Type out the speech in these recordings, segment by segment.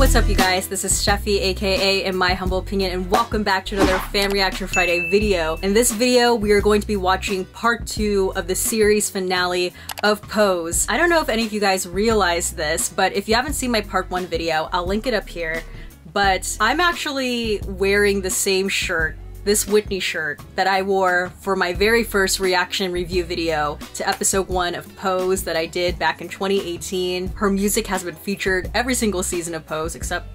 what's up you guys? This is Steffi, aka In My Humble Opinion, and welcome back to another Fan Reaction Friday video. In this video, we are going to be watching part 2 of the series finale of Pose. I don't know if any of you guys realize this, but if you haven't seen my part 1 video, I'll link it up here. But I'm actually wearing the same shirt, this Whitney shirt, that I wore for my very first reaction review video to episode 1 of Pose that I did back in 2018. Her music has been featured every single season of Pose, except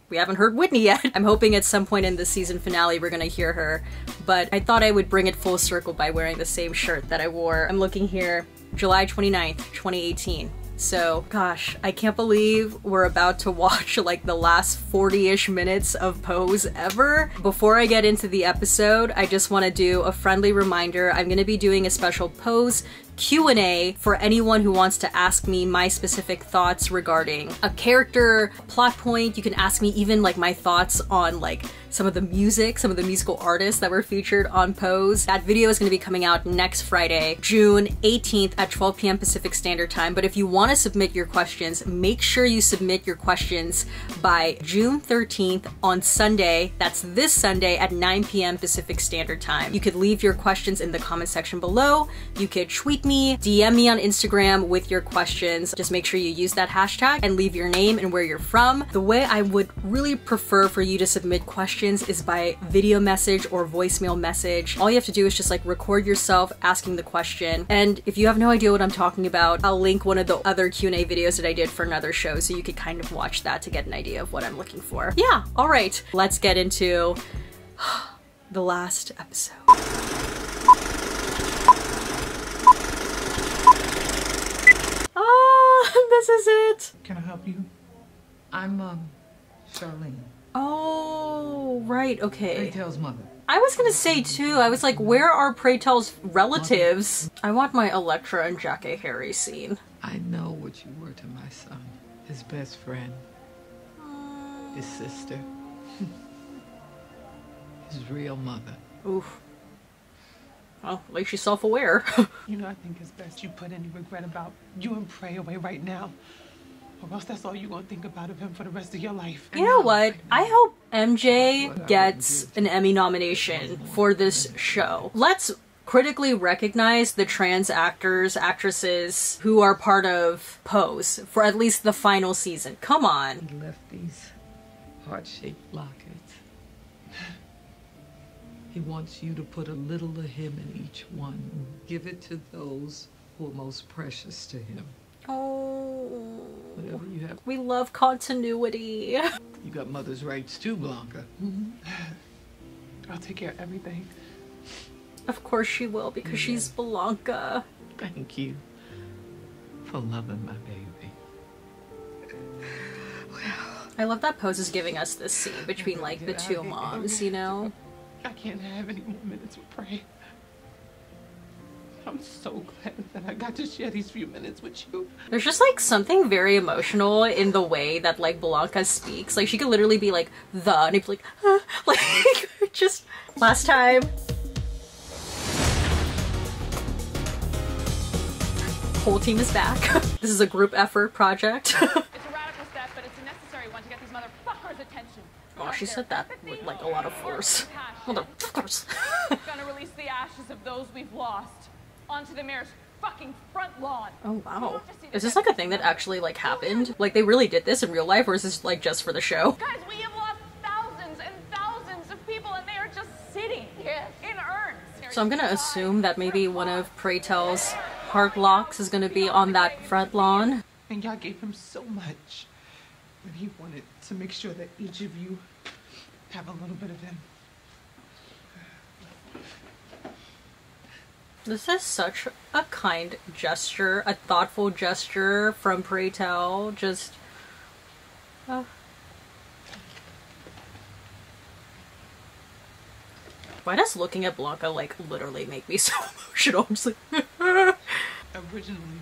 we haven't heard Whitney yet. I'm hoping at some point in the season finale we're gonna hear her, but I thought I would bring it full circle by wearing the same shirt that I wore. I'm looking here, July 29th, 2018. So, gosh, I can't believe we're about to watch like the last 40-ish minutes of Pose ever. Before I get into the episode, I just want to do a friendly reminder. I'm going to be doing a special Pose Q&A for anyone who wants to ask me my specific thoughts regarding a character, plot point. You can ask me even like my thoughts on like some of the music, some of the musical artists that were featured on Pose. That video is going to be coming out next Friday, June 18th at 12 p.m. Pacific Standard Time. But if you want to submit your questions, make sure you submit your questions by June 13th on Sunday. That's this Sunday at 9 p.m. Pacific Standard Time. You could leave your questions in the comment section below. You could tweet me, DM me on Instagram with your questions. Just make sure you use that hashtag and leave your name and where you're from. The way I would really prefer for you to submit questions is by video message or voicemail message. All you have to do is just like record yourself asking the question. And if you have no idea what I'm talking about, I'll link one of the other Q&A videos that I did for another show so you could kind of watch that to get an idea of what I'm looking for. Yeah, all right, let's get into the last episode. This is it. Can I help you? I'm Charlene. Oh, right, okay. Pray Tell's mother. I was gonna say too, I was like, where are Pray Tell's relatives? I want my Elektra and Jackie Harry scene. I know what you were to my son. His best friend. His sister. His real mother. Oof. Well, at least she's self-aware. You know, I think it's best you put any regret about you and Pray away right now. Or else that's all you're gonna think about of him for the rest of your life. You know what? I hope MJ gets an Emmy nomination for this show. Let's critically recognize the trans actors, actresses who are part of Pose for at least the final season. Come on. He left these heart-shaped lockets. He wants you to put a little of him in each one. Give it to those who are most precious to him. Oh. Whatever you have. We love continuity. You got mother's rights too, Blanca. I'll take care of everything. Of course she will, because she's Blanca. Thank you for loving my baby. I love that Pose is giving us this scene between like the two moms, you know? I can't have any more minutes with Pray. I'm so glad that I got to share these few minutes with you. There's just like something very emotional in the way that like Blanca speaks. Like she could literally be like the, and he'd be like, huh? Like just last time. Whole team is back. This is a group effort project. It's a radical step, but it's a necessary one to get these motherfuckers' attention. Oh, she said that with like a lot of force. Motherfuckers. Gonna release the ashes of those we've lost onto the mayor's fucking front lawn. Oh wow. Is this like a thing that actually like happened? Like they really did this in real life, or is this like just for the show? Guys, we have lost thousands and thousands of people, and they are just sitting in urns. So I'm gonna assume that maybe one of Pray Tell's heart locks is gonna be on that front lawn. And y'all gave him so much. And he wanted to make sure that each of you have a little bit of him. This is such a kind gesture, a thoughtful gesture from Pray Tell. Just... Why does looking at Blanca like literally make me so emotional? I'm just like... Originally,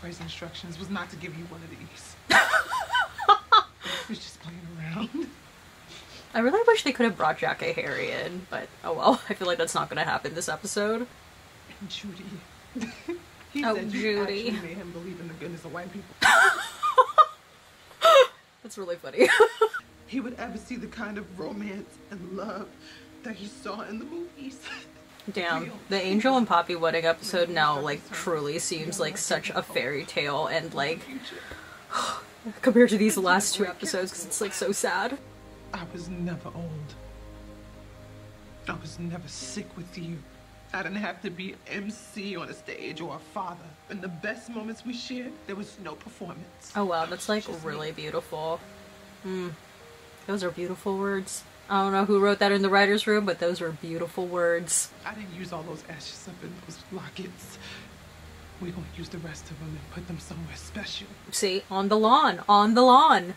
Pray's instructions was not to give you one of these. He was just playing around. I really wish they could have brought Jackie Harry in, but oh well. I feel like that's not gonna happen this episode. And Judy. He oh, said Judy. You actually made him believe in the goodness of white people. That's That's really funny. he would ever see the kind of romance and love that he saw in the movies. Damn, the Angel and Poppy wedding episode now, like, truly seems like such a fairy tale, and, like, compared to these last 2 episodes, because it's, like, so sad. I was never old. I was never sick with you. I didn't have to be MC on a stage or a father. In the best moments we shared, there was no performance. Oh wow, that's, like, really beautiful. Those are beautiful words. I don't know who wrote that in the writer's room, but those were beautiful words. I didn't use all those ashes up in those lockets. We're gonna use the rest of them and put them somewhere special. See, on the lawn, on the lawn.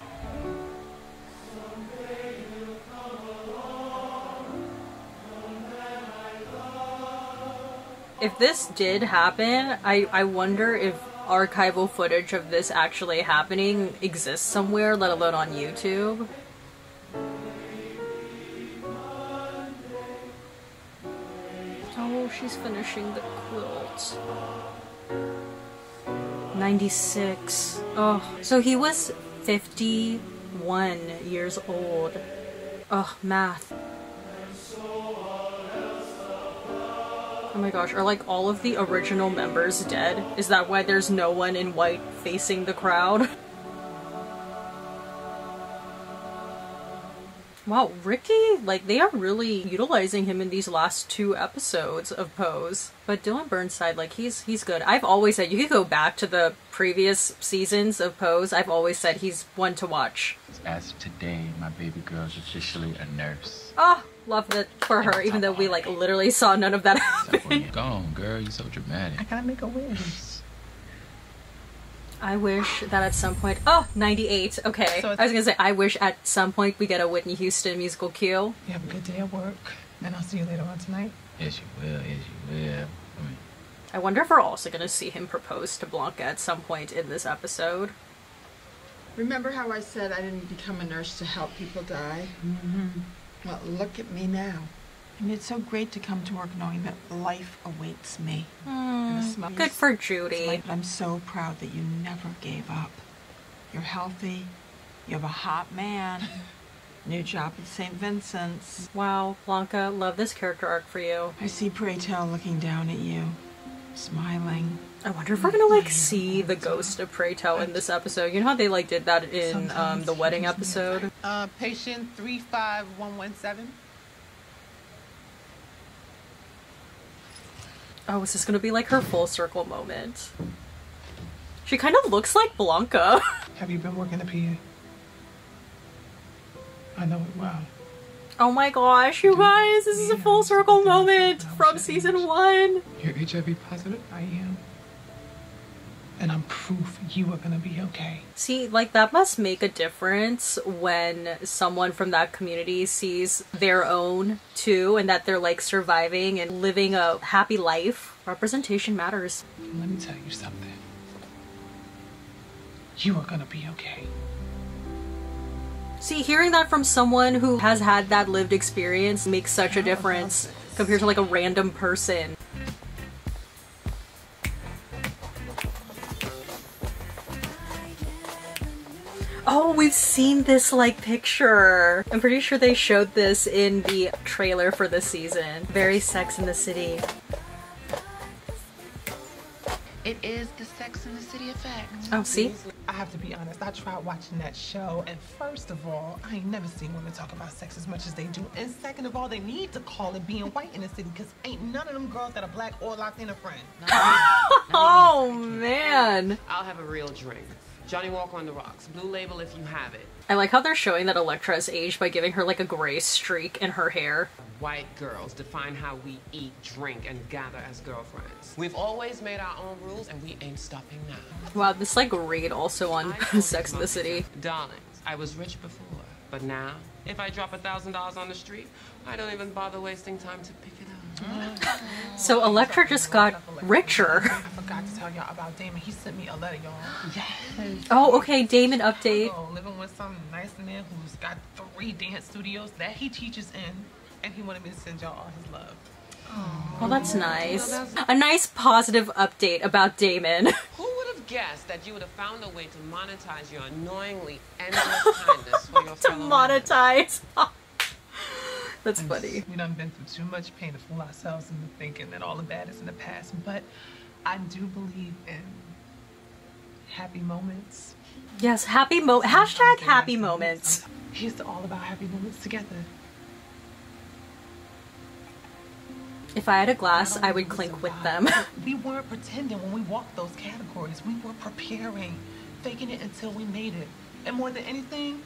If this did happen, I wonder if archival footage of this actually happening exists somewhere, let alone on YouTube. Oh, she's finishing the quilt. 96. Oh, so he was 51 years old. Oh, math. Oh my gosh, are like all of the original members dead? Is that why there's no one in white facing the crowd? Wow, Ricky, like, they are really utilizing him in these last 2 episodes of Pose. But Dylan Burnside, like, he's good. I've always said, you could go back to the previous seasons of Pose, I've always said he's one to watch. As of today, my baby girl's officially a nurse. Oh, love it for her, even though we, like, literally saw none of that happen. Go on, girl, you're so dramatic. I gotta make a wish. I wish that at some point— oh, 98, okay. So I was gonna say, I wish at some point we get a Whitney Houston musical cue. You have a good day at work, and I'll see you later on tonight. Yes, you will, yes, you will. I wonder if we're also gonna see him propose to Blanca at some point in this episode. Remember how I said I didn't become a nurse to help people die? Mm-hmm. Well, look at me now. And it's so great to come to work knowing that life awaits me. Good for Judy. I'm so proud that you never gave up. You're healthy. You have a hot man. New job at St. Vincent's. Wow, Blanca, love this character arc for you. I see Pray Tell looking down at you, smiling. I wonder if we're gonna, like, see the ghost of Pray Tell in this episode. You know how they, like, did that in the wedding episode? Patient 35117. Oh, is this gonna be like her full circle moment? She kind of looks like Blanca. Have you been working the PA? I know it well. Oh my gosh, you guys, this is a full circle moment from season 1. You're HIV positive? I am. And I'm proof you are gonna be okay. See, like, that must make a difference when someone from that community sees their own too, and that they're, like, surviving and living a happy life. Representation matters. Let me tell you something. You are gonna be okay. See, hearing that from someone who has had that lived experience makes such a difference compared to, like, a random person. Oh, we've seen this, like, picture. I'm pretty sure they showed this in the trailer for this season. Very Sex and the City. It is the Sex and the City effect. Oh, see? I have to be honest, I tried watching that show, and first of all, I ain't never seen women talk about sex as much as they do. And second of all, they need to call it being white in the city, because ain't none of them girls that are black or Latina friends. Oh, man. I'll have a real drink. Johnny Walker on the rocks. Blue Label if you have it. I like how they're showing that Elektra has aged by giving her, like, a gray streak in her hair. White girls define how we eat, drink, and gather as girlfriends. We've always made our own rules, and we ain't stopping now. Wow, this, like, read also on Sex and the City. Darlings, I was rich before, but now, if I drop $1,000 on the street, I don't even bother wasting time to pick it up. So Elektra just got richer. I forgot to tell y'all about Damon. He sent me a letter, y'all. Yes. Oh, okay, Damon update. Oh, living with some nice man who's got 3 dance studios that he teaches in, and he wanted me to send y'all all his love. Well, that's nice. A nice positive update about Damon. Who would have guess that you would have found a way to monetize your annoyingly endless kindness for your To fellow monetize. That's funny. We done been through too much pain to fool ourselves into thinking that all the bad is in the past. But I do believe in happy moments. Yes, hashtag happy moments. Here's all about happy moments together. If I had a glass, I would clink with them. We weren't pretending when we walked those categories. We were preparing, faking it until we made it. And more than anything,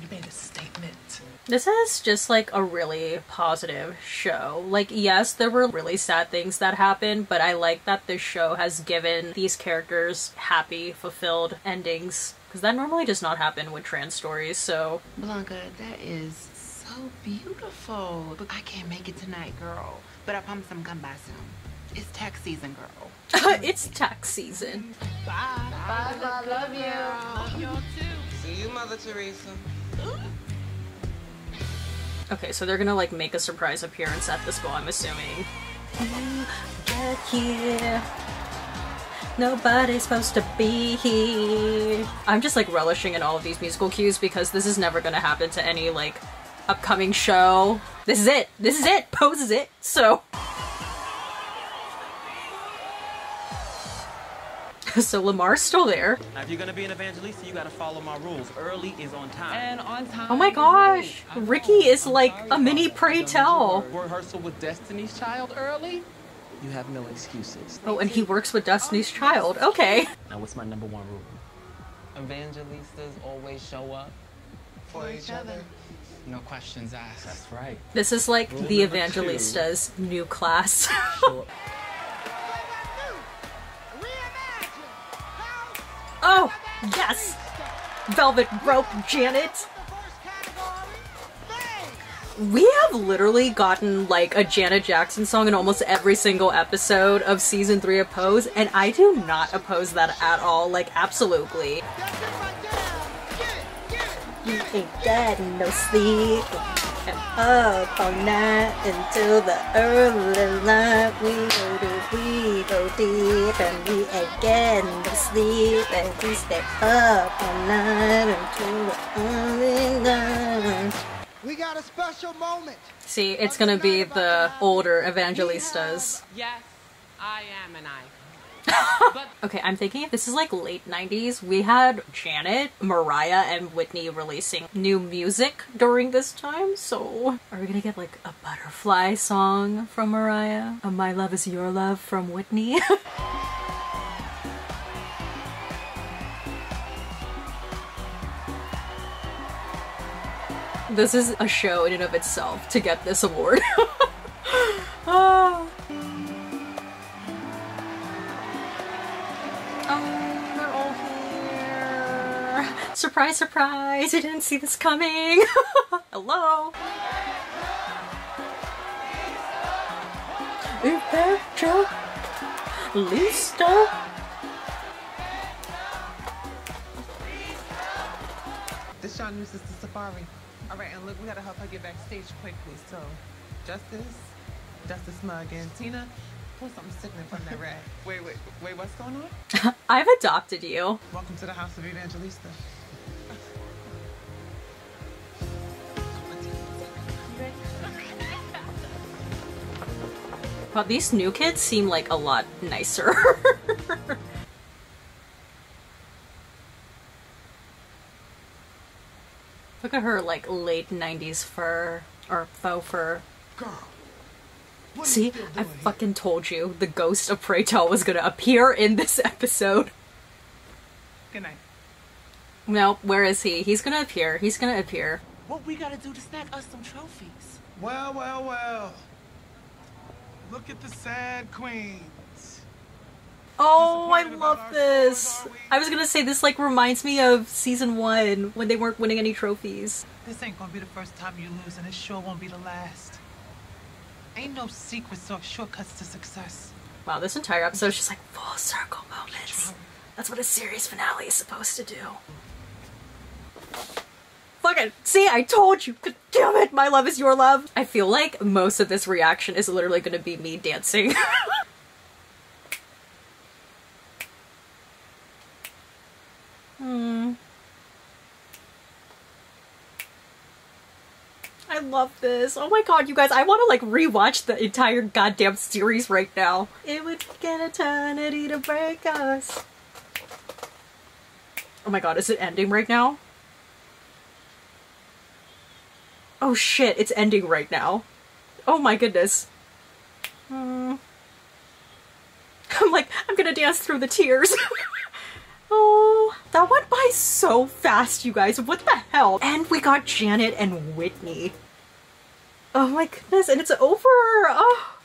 we made a statement. This is just like a really positive show. Like, yes, there were really sad things that happened, but I like that this show has given these characters happy, fulfilled endings. Because that normally does not happen with trans stories, so... Blanca, that is so beautiful. But I can't make it tonight, girl. But I promise I'm gonna buy some. It's tax season, girl. It's tax season. Bye. Bye, I love you. Love y'all too. See you, Mother Teresa. Okay, so they're gonna like make a surprise appearance at this ball, I'm assuming. Get here. Nobody's supposed to be here. I'm just like relishing in all of these musical cues because this is never gonna happen to any like upcoming show. This is it. This is it. Pose is it. So. So Lamar's still there. Now, if you're gonna be an evangelista, you gotta follow my rules. Early is on time. And on time. Oh my gosh. Ricky is like a mini pray tell. Rehearsal with Destiny's Child early? You have no excuses. Oh, and he works with Destiny's Child. Okay. Now, what's my #1 rule? Evangelistas always show up. For each other. No questions asked. That's right. This is like Rule the number 2. Evangelistas' new class. Oh, yes! Velvet Rope Janet! We have literally gotten like a Janet Jackson song in almost every single episode of season 3 of Pose, and I do not oppose that at all. Like, absolutely. You ain't getting no sleep. And up all night until the early light. We go deep, and we ain't getting no sleep. And we stay up all night until the early light. We got a special moment. See, it's gonna be the older Evangelistas. Yes, I am an icon. Okay, I'm thinking if this is like late 90s, we had Janet, Mariah, and Whitney releasing new music during this time, so are we gonna get like a Butterfly song from Mariah? A My Love Is Your Love from Whitney? This is a show in and of itself to get this award. Oh. Oh, they're all here. Surprise, surprise, I didn't see this coming. Hello. Evangelista. This y'all new sister Safari. All right, and look, we gotta help her get backstage quickly. So, Justice Mug, and Tina, pull something sickening from that rack. Wait, what's going on? I've adopted you. Welcome to the House of Evangelista. Wow, these new kids seem like a lot nicer. Look at her like late 90s fur, or faux fur. Girl, see, I fucking told you the ghost of Pray Tell was gonna appear in this episode. Good night. No, where is he? He's gonna appear. He's gonna appear. What we gotta do to snag us some trophies? Well. Look at the sad queens. Oh, I love this. I was gonna say this like reminds me of season 1 when they weren't winning any trophies. This ain't gonna be the first time you lose, and it sure won't be the last. Ain't no secrets or shortcuts to success. Wow, this entire episode is just like full circle moments. That's what a series finale is supposed to do. Fucking see, I told you. God damn it, My Love Is Your Love. I feel like most of this reaction is literally gonna be me dancing. I love this. Oh my god, you guys, I want to like rewatch the entire goddamn series right now. It would take an eternity to break us. Oh my god, is it ending right now? Oh shit, it's ending right now. Oh my goodness. I'm like, I'm gonna dance through the tears. Oh, that went by so fast, you guys. What the hell? And we got Janet and Whitney. Oh my goodness, and it's over. Oh.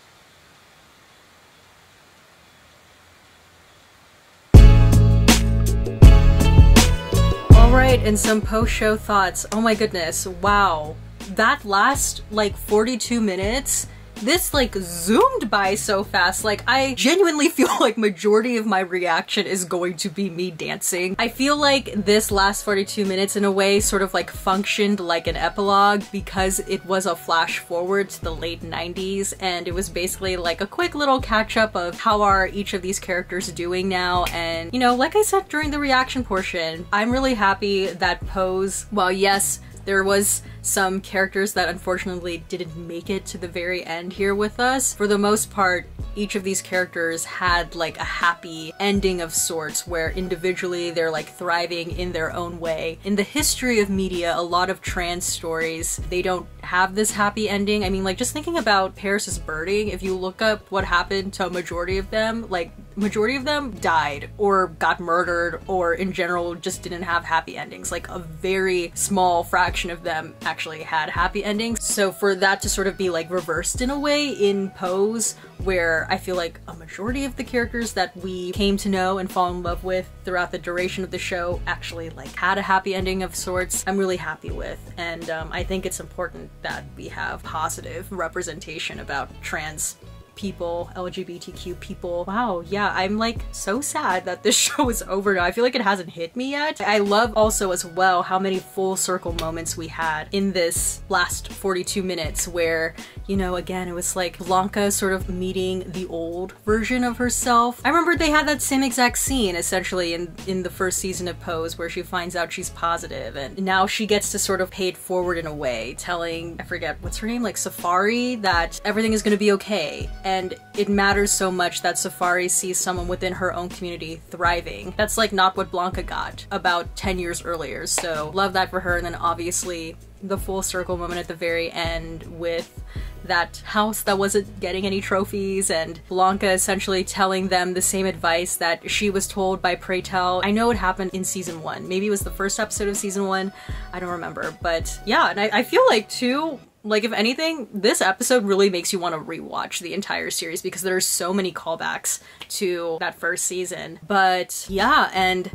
All right, and some post-show thoughts. Oh my goodness, wow. That last like 42 minutes, this like zoomed by so fast. Like I genuinely feel like majority of my reaction is going to be me dancing. I feel like this last 42 minutes in a way sort of like functioned like an epilogue because it was a flash forward to the late 90s and it was basically like a quick little catch up of how are each of these characters doing now. And you know, like I said during the reaction portion, I'm really happy that Pose, well yes, there was some characters that unfortunately didn't make it to the very end here with us. For the most part, each of these characters had like a happy ending of sorts where individually they're like thriving in their own way. In the history of media, a lot of trans stories, they don't have this happy ending. I mean, like just thinking about Paris's Birding, if you look up what happened to a majority of them, like majority of them died or got murdered or in general just didn't have happy endings. Like a very small fraction of them actually had happy endings. So for that to sort of be like reversed in a way in Pose, where I feel like a majority of the characters that we came to know and fall in love with throughout the duration of the show actually like had a happy ending of sorts, I'm really happy with. And I think it's important that we have positive representation about trans people, LGBTQ people. Wow, yeah, I'm like so sad that this show is over now. I feel like it hasn't hit me yet. I love also as well how many full circle moments we had in this last 42 minutes where, you know, again, it was like Blanca sort of meeting the old version of herself. I remember they had that same exact scene essentially in the first season of Pose where she finds out she's positive and now she gets to sort of pay it forward in a way, telling, I forget, what's her name? Like Safari, that everything is gonna be okay. And it matters so much that Safari sees someone within her own community thriving. That's like not what Blanca got about 10 years earlier. So love that for her. And then obviously the full circle moment at the very end with that house that wasn't getting any trophies and Blanca essentially telling them the same advice that she was told by Pray Tell. I know it happened in season 1. Maybe it was the first episode of season 1. I don't remember. But yeah, and I feel like too, like if anything, this episode really makes you want to rewatch the entire series because there are so many callbacks to that first season. But yeah, and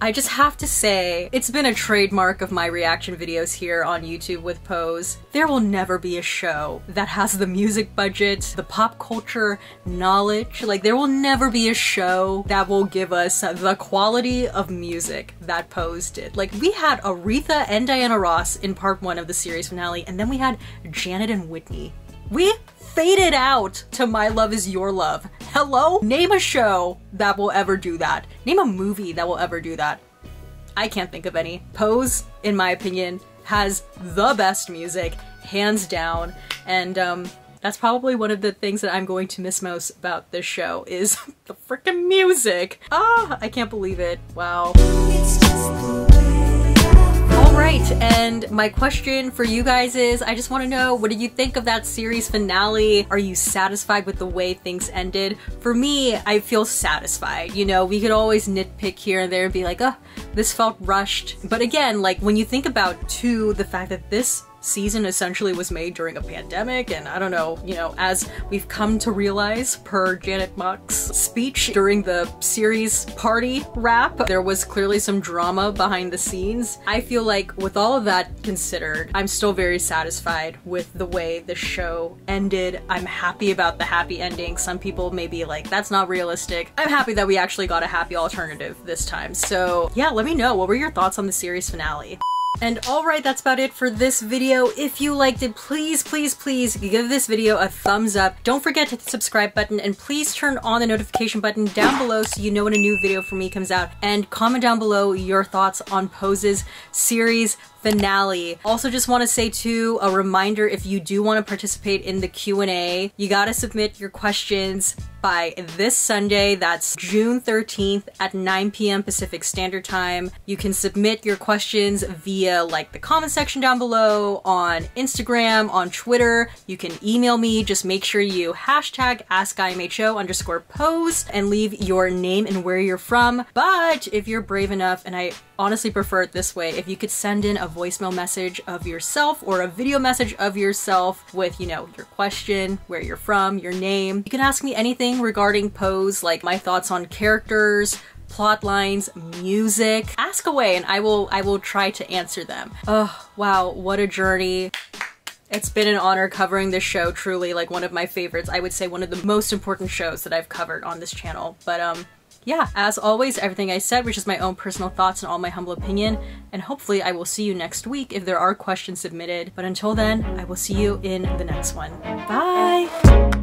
I just have to say, it's been a trademark of my reaction videos here on YouTube with Pose. There will never be a show that has the music budget, the pop culture knowledge. Like there will never be a show that will give us the quality of music that Pose did. Like we had Aretha and Diana Ross in part 1 of the series finale, and then we had Janet and Whitney. We faded out to My Love Is Your Love. Hello? Name a show that will ever do that. Name a movie that will ever do that. I can't think of any. Pose, in my opinion, has the best music, hands down, and that's probably one of the things that I'm going to miss most about this show is the freaking music. Ah, I can't believe it. Wow. Alright, and my question for you guys is, I just want to know, what did you think of that series finale? Are you satisfied with the way things ended? For me, I feel satisfied. You know, we could always nitpick here and there and be like, oh, this felt rushed. But again, like when you think about too, the fact that this season essentially was made during a pandemic, and I don't know, you know, as we've come to realize per Janet Mock's speech during the series party wrap, there was clearly some drama behind the scenes. I feel like with all of that considered, I'm still very satisfied with the way the show ended. I'm happy about the happy ending. Some people may be like, that's not realistic. I'm happy that we actually got a happy alternative this time. So yeah, let me know, what were your thoughts on the series finale? And alright, that's about it for this video. If you liked it, please, please, please give this video a thumbs up. Don't forget to hit the subscribe button, and please turn on the notification button down below so you know when a new video from me comes out. And comment down below your thoughts on Pose's series finale. Also just want to say too, a reminder, if you do want to participate in the Q&A, you gotta submit your questions by this Sunday. That's June 13th at 9 p.m. Pacific Standard Time. You can submit your questions via like the comment section down below, on Instagram, on Twitter. You can email me. Just make sure you hashtag AskIMHO_pose and leave your name and where you're from. But if you're brave enough, and I honestly prefer it this way, if you could send in a voicemail message of yourself or a video message of yourself with, you know, your question, where you're from, your name. You can ask me anything regarding Pose, like my thoughts on characters, plot lines, music. Ask away and I will try to answer them. Oh, wow, what a journey. It's been an honor covering this show, truly like one of my favorites. I would say one of the most important shows that I've covered on this channel. But yeah, as always, everything I said was just my own personal thoughts and all my humble opinion, and hopefully I will see you next week if there are questions submitted. But until then, I will see you in the next one. Bye!